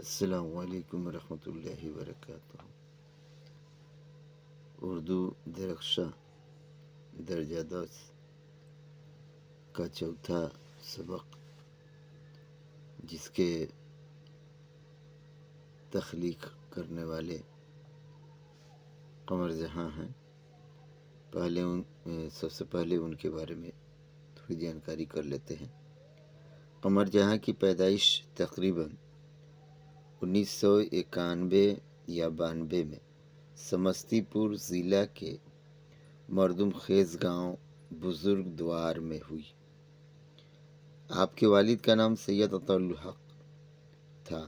السلام علیکم ورحمۃ اللہ وبرکاتہ۔ اردو درخشاں درجہ 10 کا چوتھا سبق، جس کے تخلیق کرنے والے قمر جہاں ہیں۔ سب سے پہلے ان کے بارے میں تھوڑی جانکاری کر لیتے ہیں۔ قمر جہاں کی پیدائش تقریباً 1991 یا 92 میں سمستی پور ضلع کے مردم خیز گاؤں بزرگ دوار میں ہوئی۔ آپ کے والد کا نام سید عطاء الحق تھا۔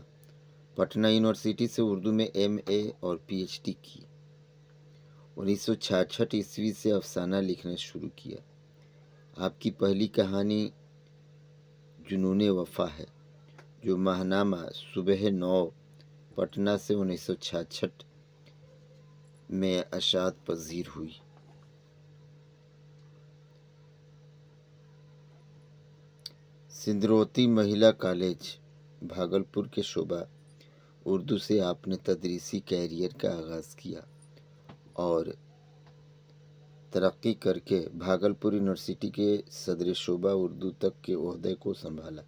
پٹنہ یونیورسٹی سے اردو میں MA اور PhD کی۔ 1966 عیسوی سے افسانہ لکھنا شروع کیا۔ آپ کی پہلی کہانی جنون وفا ہے، جو ماہنامہ صبح 9 پٹنہ سے 1966 میں اشاعت پذیر ہوئی۔ سندروتی مہیلا کالج بھاگلپور کے شعبہ اردو سے آپ نے تدریسی کیریئر کا آغاز کیا اور ترقی کر کے بھاگلپور یونیورسٹی کے صدر شعبہ اردو تک کے عہدے کو سنبھالا۔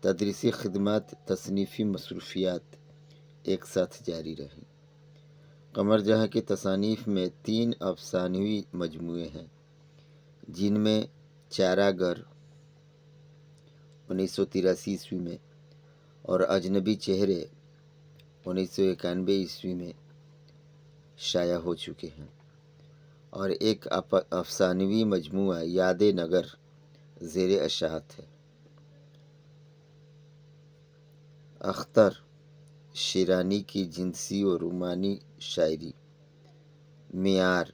تدریسی خدمات، تصنیفی مصروفیات ایک ساتھ جاری رہیں۔ قمر جہاں کی تصانیف میں 3 افسانوی مجموعے ہیں، جن میں چارہ گر 1983 عیسوی میں اور اجنبی چہرے 1991 عیسوی میں شائع ہو چکے ہیں، اور ایک افسانوی مجموعہ یاد نگر زیر اشاعت ہے۔ اختر شیرانی کی جنسی و رومانی شاعری، معیار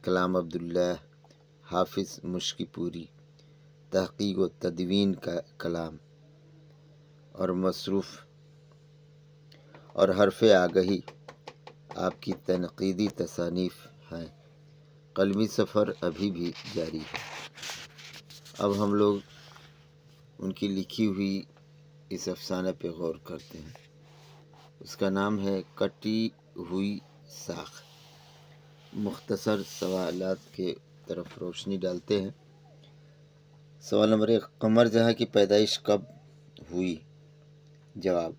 کلام عبداللہ حافظ مشکی پوری، تحقیق و تدوین کا کلام اور مصروف اور حرف آگہی آپ کی تنقیدی تصانیف ہیں۔ قلمی سفر ابھی بھی جاری ہے۔ اب ہم لوگ ان کی لکھی ہوئی اس افسانہ پہ غور کرتے ہیں۔ اس کا نام ہے کٹی ہوئی ساکھ۔ مختصر سوالات کے طرف روشنی ڈالتے ہیں۔ سوال نمبر 1، قمر جہاں کی پیدائش کب ہوئی؟ جواب: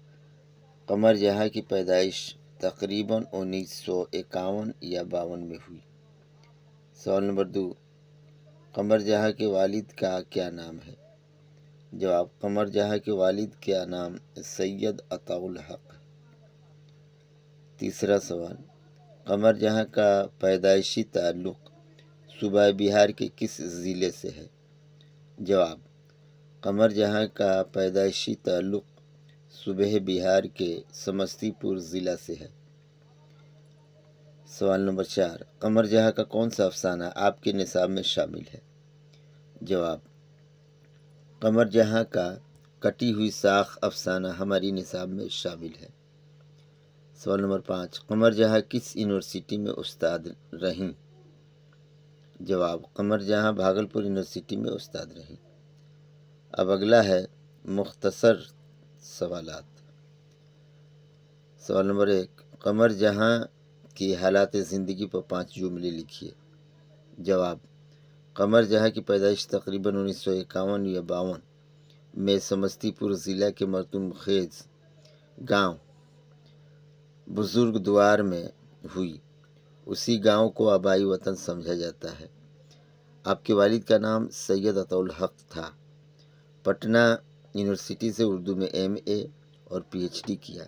قمر جہاں کی پیدائش تقریباً 1951 یا 52 میں ہوئی۔ سوال نمبر 2، قمر جہاں کے والد کا کیا نام ہے؟ جواب: قمر جہاں کے والد کا نام سید عطاء الحق۔ تیسرا سوال، قمر جہاں کا پیدائشی تعلق صوبہ بہار کے کس ضلع سے ہے؟ جواب: قمر جہاں کا پیدائشی تعلق صوبہ بہار کے سمستی پور ضلع سے ہے۔ سوال نمبر 4، قمر جہاں کا کون سا افسانہ آپ کے نصاب میں شامل ہے؟ جواب: قمر جہاں کا کٹی ہوئی ساکھ افسانہ ہماری نصاب میں شامل ہے۔ سوال نمبر 5، قمر جہاں کس یونیورسٹی میں استاد رہیں؟ جواب: قمر جہاں بھاگلپور یونیورسٹی میں استاد رہیں۔ اب اگلا ہے مختصر سوالات۔ سوال نمبر 1، قمر جہاں کی حالات زندگی پر 5 جملے لکھیے۔ جواب: قمر جہاں کی پیدائش تقریباً 1951 یا 52 میں سمستی پور ضلع کے مردم خیز گاؤں بزرگ دوار میں ہوئی۔ اسی گاؤں کو آبائی وطن سمجھا جاتا ہے۔ آپ کے والد کا نام سید عطاء الحق تھا۔ پٹنہ یونیورسٹی سے اردو میں MA اور PhD کیا۔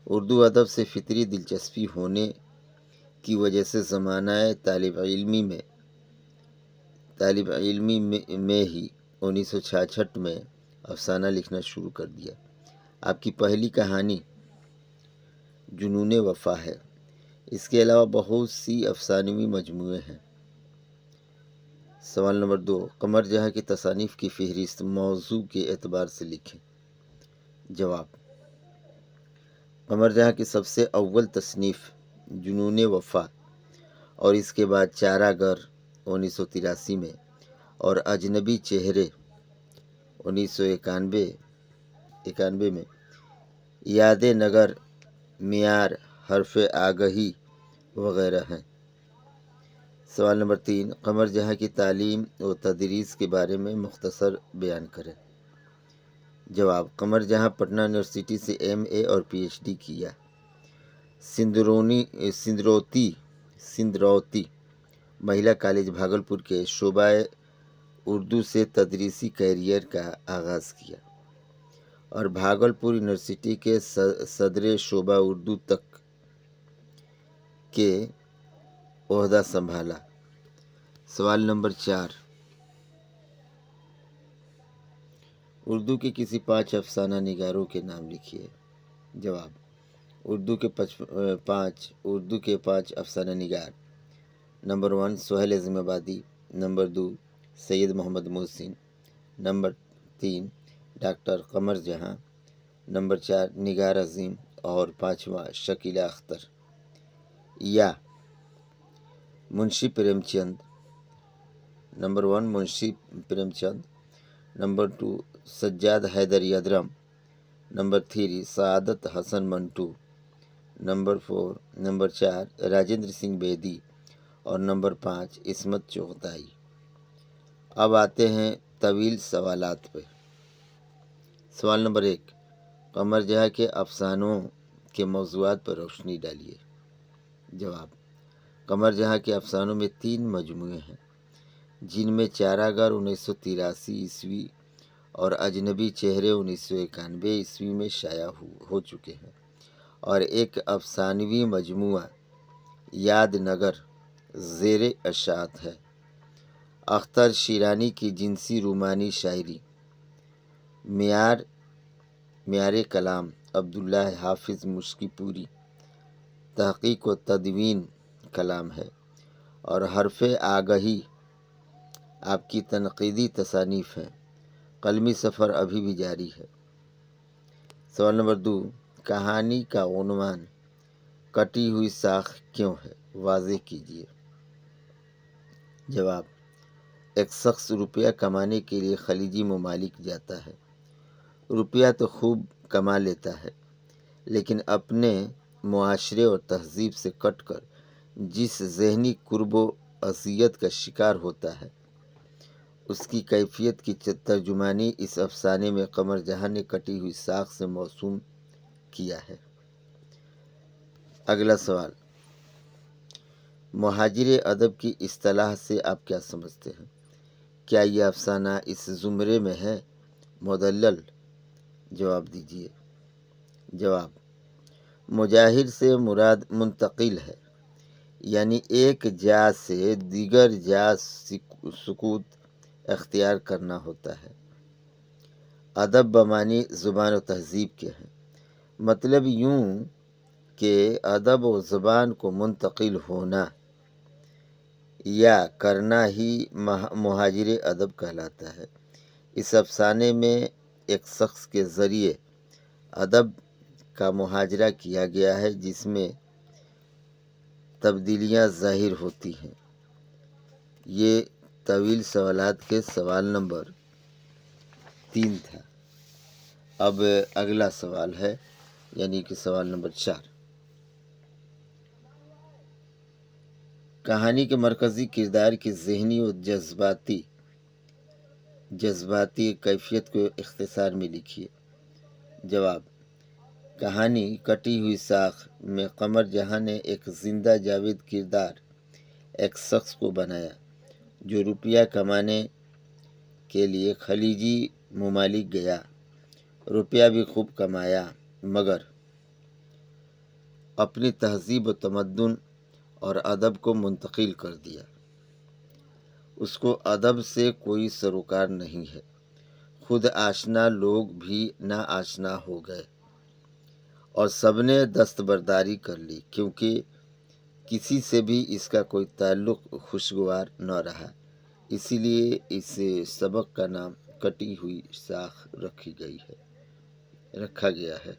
اردو ادب سے فطری دلچسپی ہونے کی وجہ سے زمانہ طالب علمی میں ہی 1966 میں افسانہ لکھنا شروع کر دیا۔ آپ کی پہلی کہانی جنون وفا ہے۔ اس کے علاوہ بہت سی افسانوی مجموعے ہیں۔ سوال نمبر 2، قمر جہاں کی تصانیف کی فہرست موضوع کے اعتبار سے لکھیں۔ جواب: قمر جہاں کی سب سے اول تصنیف جنون وفا اور اس کے بعد چارہ گر 1983 میں اور اجنبی چہرے 1991 میں याद नगर, मियार, हरफ आगही वगैरह हैं। सवाल नंबर 3, कमर जहाँ की तालीम व तदरीस के बारे में मुख्तसर बयान करें। जवाब, कमर जहाँ पटना यूनिवर्सिटी से MA और PhD किया। सिंदरौती महिला कॉलेज भागलपुर के शोबाए उर्दू से तदरीसी कैरियर का आगाज़ किया और भागलपुर यूनिवर्सिटी के सदर शोबा उर्दू तक के ओहदा संभाला। सवाल नंबर 4, उर्दू के किसी 5 अफसाना निगारों के नाम लिखिए। जवाब, उर्दू के 5 अफसाना निगार। Number 1 Sohail Azimabadi, number 2 Syed Mohammad Mohsin, number 3 doctor Qamar Jahan, number 4 निगार अज़ीम और 5वां शकीला अख्तर। या Munshi Premchand. Number 1 Munshi Premchand, number 2 Sajjad Haider Yildirim, number 3 Saadat Hasan Manto, number 4 Rajinder Singh Bedi और नंबर 5 इस्मत चुगताई। अब आते हैं तवील सवालात पे। सवाल नंबर 1, कमर जहाँ के अफसानों के मौज़ूआत पर रोशनी डालिए। जवाब, कमर जहाँ के अफसानों में 3 मजमूए हैं, जिनमें चारागार 1983 ईस्वी और अजनबी चेहरे 1991 ईस्वी में शाया हो चुके हैं, और एक अफसानवी मजमुआ याद नगर ज़ेरे अशात है। अख्तर शिरानी की जिनसी रूमानी शायरी, मियार कलाम अब्दुल्ला हाफिज़ मुश्किपूरी तहक़ीक़ व तदवीन कलाम है, और हरफ आगही आपकी तनक़ीदी तसानीफ़ है। कलमी सफ़र अभी भी जारी है। सवाल नंबर 2, कहानी का उन्वान कटी हुई साख क्यों है, वाज़ेह कीजिए। जवाब, एक शख्स रुपया कमाने के लिए खलीजी ममालिक जाता है। रुपया तो खूब कमा लेता है, लेकिन अपने मुआशरे और तहज़ीब से कटकर जिस ज़हनी कुर्बो अज़ियत का शिकार होता है, उसकी कैफियत की तर्जुमानी इस अफसाने में कमर जहाँ ने कटी हुई साख से मौसूम किया है। अगला सवाल, मुहाजिर अदब की इस्तिलाह से आप क्या समझते हैं? क्या यह अफसाना इस ज़ुमरे में है? मुदल्लल जवाब दीजिए। जवाब, मुजाहिर से मुराद मुंतकिल है, यानी एक जा से दीगर जा सुकूत अख्तियार करना होता है। अदब बमानी ज़ुबान व तहज़ीब के हैं, मतलब यूँ कि अदब व ज़ुबान को मुंतकिल होना या करना ही मुहाजिर अदब कहलाता है। इस अफसाने में एक शख्स के ज़रिए अदब का मुहाजरा किया गया है, जिसमें तब्दीलियाँ ज़ाहिर होती हैं। ये तवील सवालात के सवाल नंबर 3 था। अब अगला सवाल है, यानी कि सवाल नंबर 4, कहानी के मरकज़ी किरदार की ज़हनी और जज्बाती कैफियत को इख्तिसार में लिखिए। जवाब, कहानी कटी हुई साख में कमर जहाँ ने एक जिंदा जावेद किरदार, एक शख्स को बनाया जो रुपया कमाने के लिए खलीजी ममालिक गया, रुपया भी खूब कमाया, मगर अपनी तहज़ीब व तमद्दुन और अदब को मुंतकिल कर दिया। उसको अदब से कोई सरोकार नहीं है। खुद आशना लोग भी ना आशना हो गए और सबने दस्तबरदारी कर ली, क्योंकि किसी से भी इसका कोई ताल्लुक़ खुशगवार न रहा। इसीलिए इस सबक का नाम कटी हुई साख रखा गया है।